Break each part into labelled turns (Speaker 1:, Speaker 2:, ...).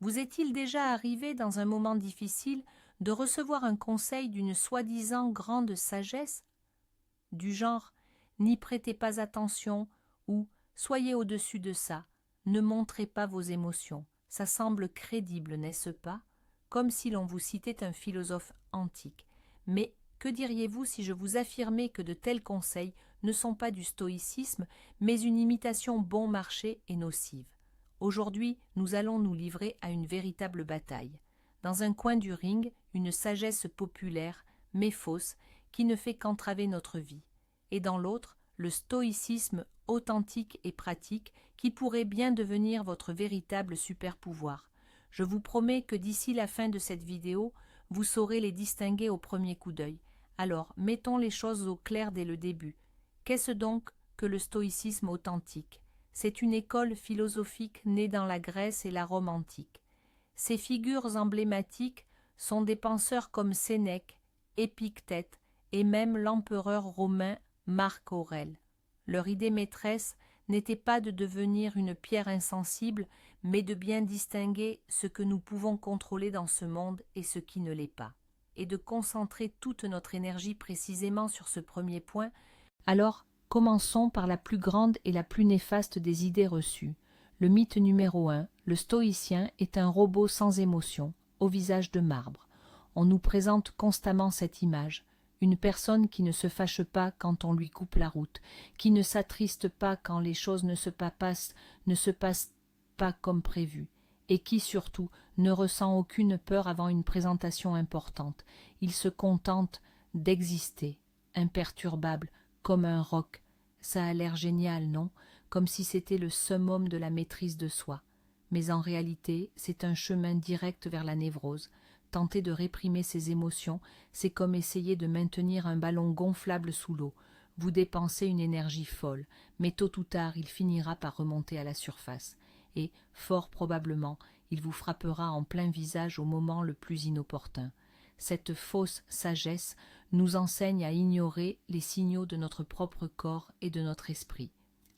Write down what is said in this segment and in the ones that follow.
Speaker 1: Vous est-il déjà arrivé dans un moment difficile de recevoir un conseil d'une soi-disant grande sagesse, du genre « n'y prêtez pas attention » ou « soyez au-dessus de ça, ne montrez pas vos émotions ». Ça semble crédible, n'est-ce pas? Comme si l'on vous citait un philosophe antique. Mais que diriez-vous si je vous affirmais que de tels conseils ne sont pas du stoïcisme, mais une imitation bon marché et nocive? Aujourd'hui, nous allons nous livrer à une véritable bataille. Dans un coin du ring, une sagesse populaire, mais fausse, qui ne fait qu'entraver notre vie. Et dans l'autre, le stoïcisme authentique et pratique qui pourrait bien devenir votre véritable super-pouvoir. Je vous promets que d'ici la fin de cette vidéo, vous saurez les distinguer au premier coup d'œil. Alors, mettons les choses au clair dès le début. Qu'est-ce donc que le stoïcisme authentique? C'est une école philosophique née dans la Grèce et la Rome antique. Ses figures emblématiques sont des penseurs comme Sénèque, Épictète et même l'empereur romain Marc Aurèle. Leur idée maîtresse n'était pas de devenir une pierre insensible, mais de bien distinguer ce que nous pouvons contrôler dans ce monde et ce qui ne l'est pas, et de concentrer toute notre énergie précisément sur ce premier point. Alors, commençons par la plus grande et la plus néfaste des idées reçues. Le mythe numéro 1, le stoïcien est un robot sans émotion, au visage de marbre. On nous présente constamment cette image. Une personne qui ne se fâche pas quand on lui coupe la route, qui ne s'attriste pas quand les choses ne se passent pas comme prévu, et qui surtout ne ressent aucune peur avant une présentation importante. Il se contente d'exister, imperturbable, comme un roc. Ça a l'air génial, non? Comme si c'était le summum de la maîtrise de soi. Mais en réalité, c'est un chemin direct vers la névrose. Tenter de réprimer ses émotions, c'est comme essayer de maintenir un ballon gonflable sous l'eau. Vous dépensez une énergie folle, mais tôt ou tard il finira par remonter à la surface. Et, fort probablement, il vous frappera en plein visage au moment le plus inopportun. Cette fausse sagesse nous enseigne à ignorer les signaux de notre propre corps et de notre esprit.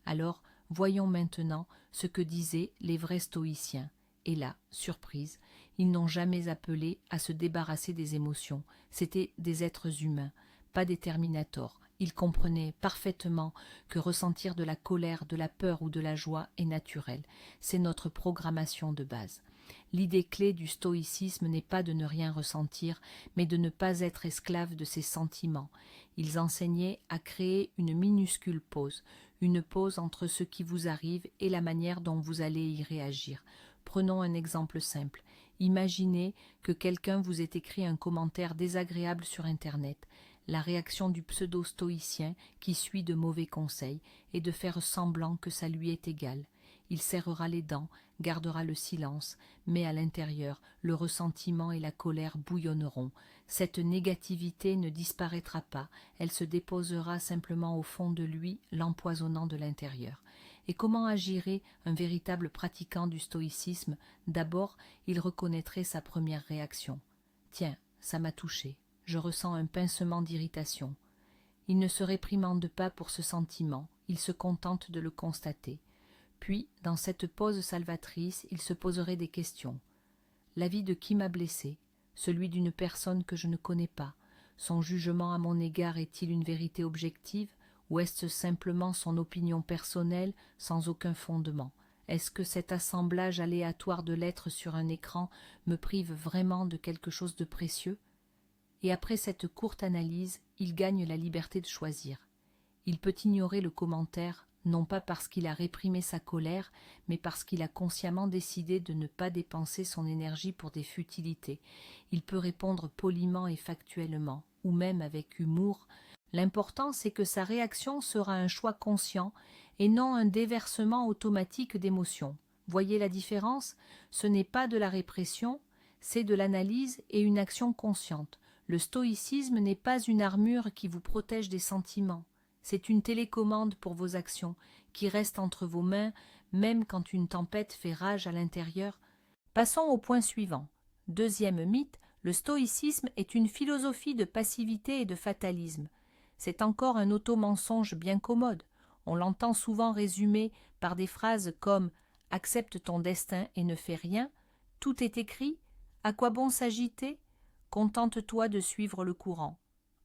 Speaker 1: Alors, voyons maintenant ce que disaient les vrais stoïciens. Et là, surprise, ils n'ont jamais appelé à se débarrasser des émotions. C'étaient des êtres humains, pas des terminators. Ils comprenaient parfaitement que ressentir de la colère, de la peur ou de la joie est naturel. C'est notre programmation de base. L'idée clé du stoïcisme n'est pas de ne rien ressentir, mais de ne pas être esclave de ses sentiments. Ils enseignaient à créer une minuscule pause entre ce qui vous arrive et la manière dont vous allez y réagir. Prenons un exemple simple. Imaginez que quelqu'un vous ait écrit un commentaire désagréable sur Internet. La réaction du pseudo-stoïcien qui suit de mauvais conseils est de faire semblant que ça lui est égal. Il serrera les dents, gardera le silence, mais à l'intérieur, le ressentiment et la colère bouillonneront. Cette négativité ne disparaîtra pas, elle se déposera simplement au fond de lui, l'empoisonnant de l'intérieur. Et comment agirait un véritable pratiquant du stoïcisme? D'abord, il reconnaîtrait sa première réaction. « Tiens, ça m'a touché, je ressens un pincement d'irritation. » Il ne se réprimande pas pour ce sentiment, il se contente de le constater. Puis, dans cette pause salvatrice, il se poserait des questions. L'avis de qui m'a blessé? Celui d'une personne que je ne connais pas. Son jugement à mon égard est-il une vérité objective, ou est-ce simplement son opinion personnelle sans aucun fondement? Est-ce que cet assemblage aléatoire de lettres sur un écran me prive vraiment de quelque chose de précieux? Et après cette courte analyse, il gagne la liberté de choisir. Il peut ignorer le commentaire, non pas parce qu'il a réprimé sa colère, mais parce qu'il a consciemment décidé de ne pas dépenser son énergie pour des futilités. Il peut répondre poliment et factuellement, ou même avec humour. L'important, c'est que sa réaction sera un choix conscient et non un déversement automatique d'émotions. Voyez la différence? Ce n'est pas de la répression, c'est de l'analyse et une action consciente. Le stoïcisme n'est pas une armure qui vous protège des sentiments. C'est une télécommande pour vos actions, qui reste entre vos mains, même quand une tempête fait rage à l'intérieur. Passons au point suivant. Deuxième mythe, le stoïcisme est une philosophie de passivité et de fatalisme. C'est encore un auto-mensonge bien commode. On l'entend souvent résumé par des phrases comme « accepte ton destin et ne fais rien », Tout est écrit, à quoi bon s'agiter? Contente-toi de suivre le courant.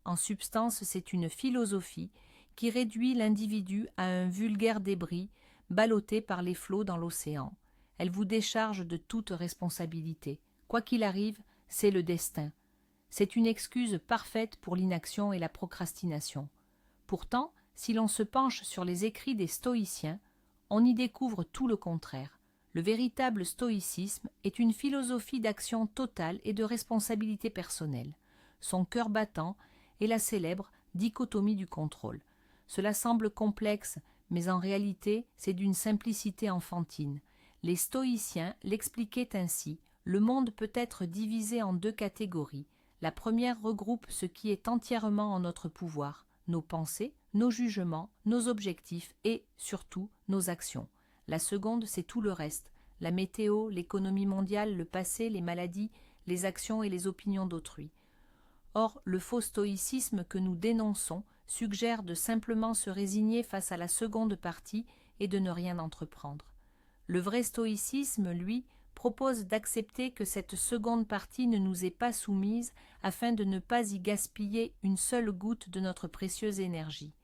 Speaker 1: En substance, c'est une philosophie qui réduit l'individu à un vulgaire débris ballotté par les flots dans l'océan. Elle vous décharge de toute responsabilité. Quoi qu'il arrive, c'est le destin. C'est une excuse parfaite pour l'inaction et la procrastination. Pourtant, si l'on se penche sur les écrits des stoïciens, on y découvre tout le contraire. Le véritable stoïcisme est une philosophie d'action totale et de responsabilité personnelle. Son cœur battant est la célèbre dichotomie du contrôle. Cela semble complexe, mais en réalité, c'est d'une simplicité enfantine. Les stoïciens l'expliquaient ainsi: le monde peut être divisé en deux catégories. La première regroupe ce qui est entièrement en notre pouvoir, nos pensées, nos jugements, nos objectifs et, surtout, nos actions. La seconde, c'est tout le reste: la météo, l'économie mondiale, le passé, les maladies, les actions et les opinions d'autrui. Or, le faux stoïcisme que nous dénonçons suggère de simplement se résigner face à la seconde partie et de ne rien entreprendre. Le vrai stoïcisme, lui, propose d'accepter que cette seconde partie ne nous est pas soumise afin de ne pas y gaspiller une seule goutte de notre précieuse énergie,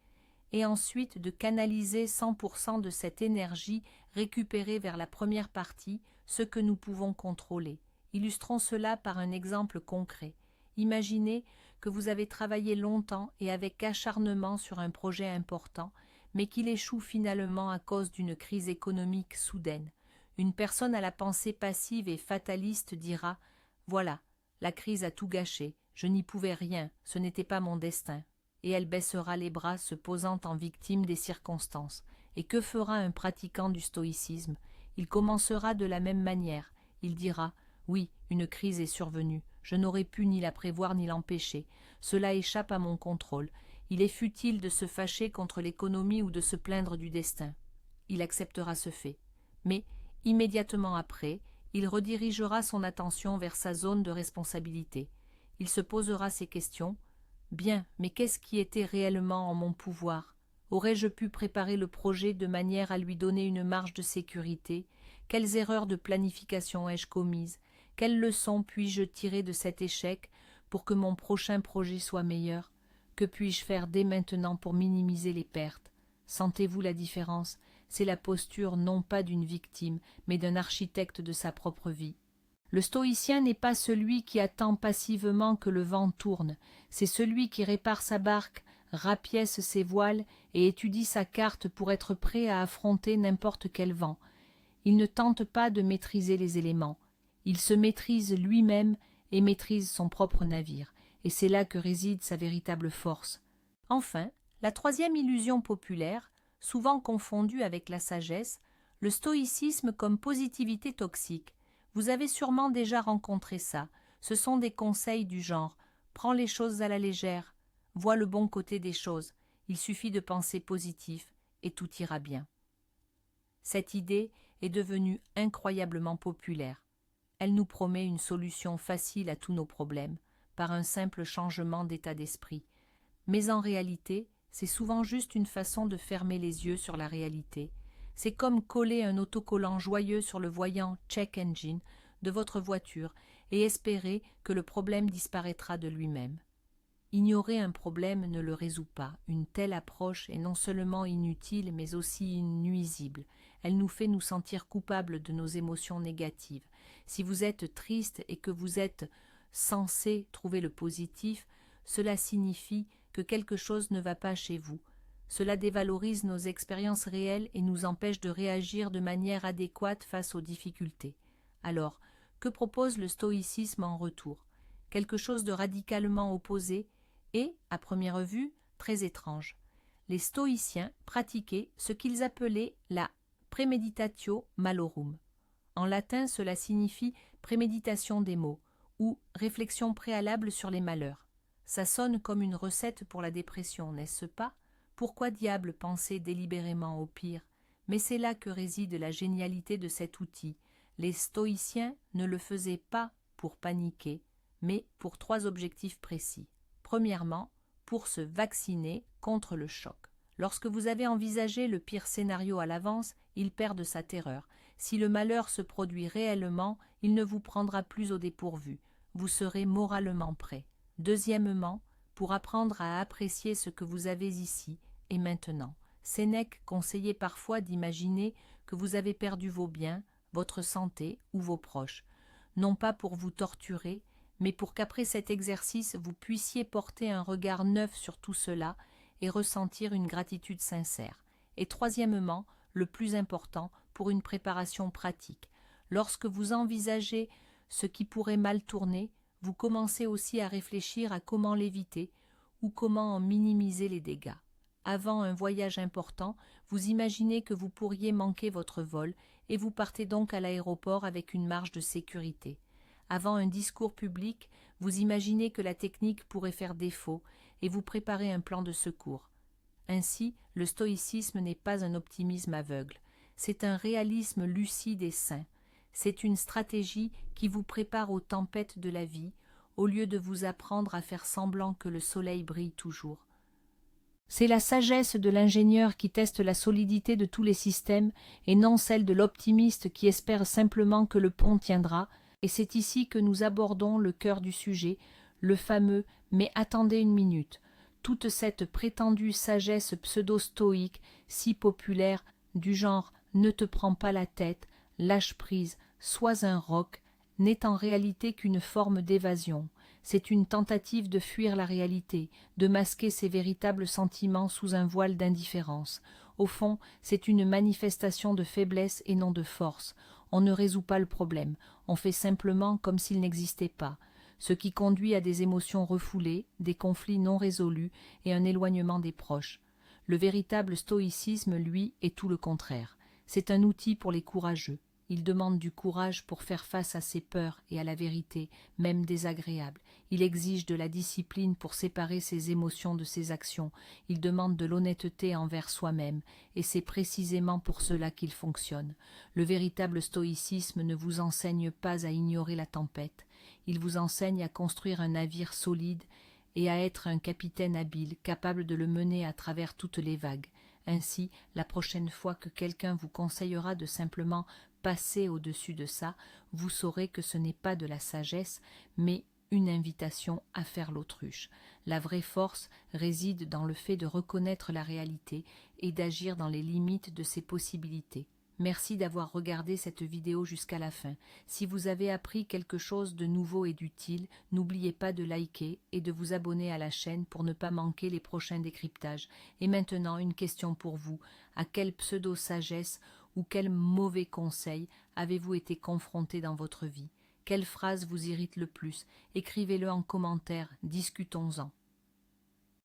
Speaker 1: et ensuite de canaliser 100% de cette énergie récupérée vers la première partie, ce que nous pouvons contrôler. Illustrons cela par un exemple concret. Imaginez que vous avez travaillé longtemps et avec acharnement sur un projet important, mais qu'il échoue finalement à cause d'une crise économique soudaine. Une personne à la pensée passive et fataliste dira « Voilà, la crise a tout gâché, je n'y pouvais rien, ce n'était pas mon destin ». Et elle baissera les bras, se posant en victime des circonstances. Et que fera un pratiquant du stoïcisme? Il commencera de la même manière. Il dira « Oui, une crise est survenue. Je n'aurais pu ni la prévoir ni l'empêcher. Cela échappe à mon contrôle. Il est futile de se fâcher contre l'économie ou de se plaindre du destin. » Il acceptera ce fait. Mais, immédiatement après, il redirigera son attention vers sa zone de responsabilité. Il se posera ces questions. Bien, mais qu'est-ce qui était réellement en mon pouvoir? Aurais-je pu préparer le projet de manière à lui donner une marge de sécurité? Quelles erreurs de planification ai-je commises? Quelles leçons puis-je tirer de cet échec pour que mon prochain projet soit meilleur? Que puis-je faire dès maintenant pour minimiser les pertes? Sentez-vous la différence? C'est la posture non pas d'une victime, mais d'un architecte de sa propre vie. Le stoïcien n'est pas celui qui attend passivement que le vent tourne, c'est celui qui répare sa barque, rapièce ses voiles et étudie sa carte pour être prêt à affronter n'importe quel vent. Il ne tente pas de maîtriser les éléments. Il se maîtrise lui-même et maîtrise son propre navire, et c'est là que réside sa véritable force. Enfin, la troisième illusion populaire, souvent confondue avec la sagesse, le stoïcisme comme positivité toxique. Vous avez sûrement déjà rencontré ça. Ce sont des conseils du genre « prends les choses à la légère, vois le bon côté des choses, il suffit de penser positif et tout ira bien ». Cette idée est devenue incroyablement populaire. Elle nous promet une solution facile à tous nos problèmes, par un simple changement d'état d'esprit. Mais en réalité, c'est souvent juste une façon de fermer les yeux sur la réalité. C'est comme coller un autocollant joyeux sur le voyant « check engine » de votre voiture et espérer que le problème disparaîtra de lui-même. Ignorer un problème ne le résout pas. Une telle approche est non seulement inutile, mais aussi nuisible. Elle nous fait nous sentir coupables de nos émotions négatives. Si vous êtes triste et que vous êtes censé trouver le positif, cela signifie que quelque chose ne va pas chez vous. Cela dévalorise nos expériences réelles et nous empêche de réagir de manière adéquate face aux difficultés. Alors, que propose le stoïcisme en retour? Quelque chose de radicalement opposé et, à première vue, très étrange. Les stoïciens pratiquaient ce qu'ils appelaient la premeditatio malorum. En latin, cela signifie préméditation des maux ou réflexion préalable sur les malheurs. Ça sonne comme une recette pour la dépression, n'est-ce pas? Pourquoi diable penser délibérément au pire? Mais c'est là que réside la génialité de cet outil. Les stoïciens ne le faisaient pas pour paniquer, mais pour 3 objectifs précis. Premièrement, pour se vacciner contre le choc. Lorsque vous avez envisagé le pire scénario à l'avance, il perd de sa terreur. Si le malheur se produit réellement, il ne vous prendra plus au dépourvu. Vous serez moralement prêt. Deuxièmement, pour apprendre à apprécier ce que vous avez ici et maintenant. Sénèque conseillait parfois d'imaginer que vous avez perdu vos biens, votre santé ou vos proches, non pas pour vous torturer, mais pour qu'après cet exercice vous puissiez porter un regard neuf sur tout cela et ressentir une gratitude sincère. Et troisièmement, le plus important, pour une préparation pratique. Lorsque vous envisagez ce qui pourrait mal tourner, vous commencez aussi à réfléchir à comment l'éviter ou comment en minimiser les dégâts. Avant un voyage important, vous imaginez que vous pourriez manquer votre vol et vous partez donc à l'aéroport avec une marge de sécurité. Avant un discours public, vous imaginez que la technique pourrait faire défaut et vous préparez un plan de secours. Ainsi, le stoïcisme n'est pas un optimisme aveugle, c'est un réalisme lucide et sain. C'est une stratégie qui vous prépare aux tempêtes de la vie, au lieu de vous apprendre à faire semblant que le soleil brille toujours. C'est la sagesse de l'ingénieur qui teste la solidité de tous les systèmes et non celle de l'optimiste qui espère simplement que le pont tiendra, et c'est ici que nous abordons le cœur du sujet, le fameux « mais attendez une minute ». Toute cette prétendue sagesse pseudo-stoïque, si populaire, du genre « ne te prends pas la tête »,« lâche prise »,« sois un roc », n'est en réalité qu'une forme d'évasion. C'est une tentative de fuir la réalité, de masquer ses véritables sentiments sous un voile d'indifférence. Au fond, c'est une manifestation de faiblesse et non de force. On ne résout pas le problème, on fait simplement comme s'il n'existait pas, ce qui conduit à des émotions refoulées, des conflits non résolus et un éloignement des proches. Le véritable stoïcisme, lui, est tout le contraire. C'est un outil pour les courageux. Il demande du courage pour faire face à ses peurs et à la vérité, même désagréable. Il exige de la discipline pour séparer ses émotions de ses actions. Il demande de l'honnêteté envers soi-même, et c'est précisément pour cela qu'il fonctionne. Le véritable stoïcisme ne vous enseigne pas à ignorer la tempête. Il vous enseigne à construire un navire solide et à être un capitaine habile, capable de le mener à travers toutes les vagues. Ainsi, la prochaine fois que quelqu'un vous conseillera de simplement passer au-dessus de ça, vous saurez que ce n'est pas de la sagesse, mais une invitation à faire l'autruche. La vraie force réside dans le fait de reconnaître la réalité et d'agir dans les limites de ses possibilités. Merci d'avoir regardé cette vidéo jusqu'à la fin. Si vous avez appris quelque chose de nouveau et d'utile, n'oubliez pas de liker et de vous abonner à la chaîne pour ne pas manquer les prochains décryptages. Et maintenant, une question pour vous. À quelle pseudo-sagesse ou quel mauvais conseil avez-vous été confronté dans votre vie? Quelle phrase vous irrite le plus? Écrivez-le en commentaire, discutons-en.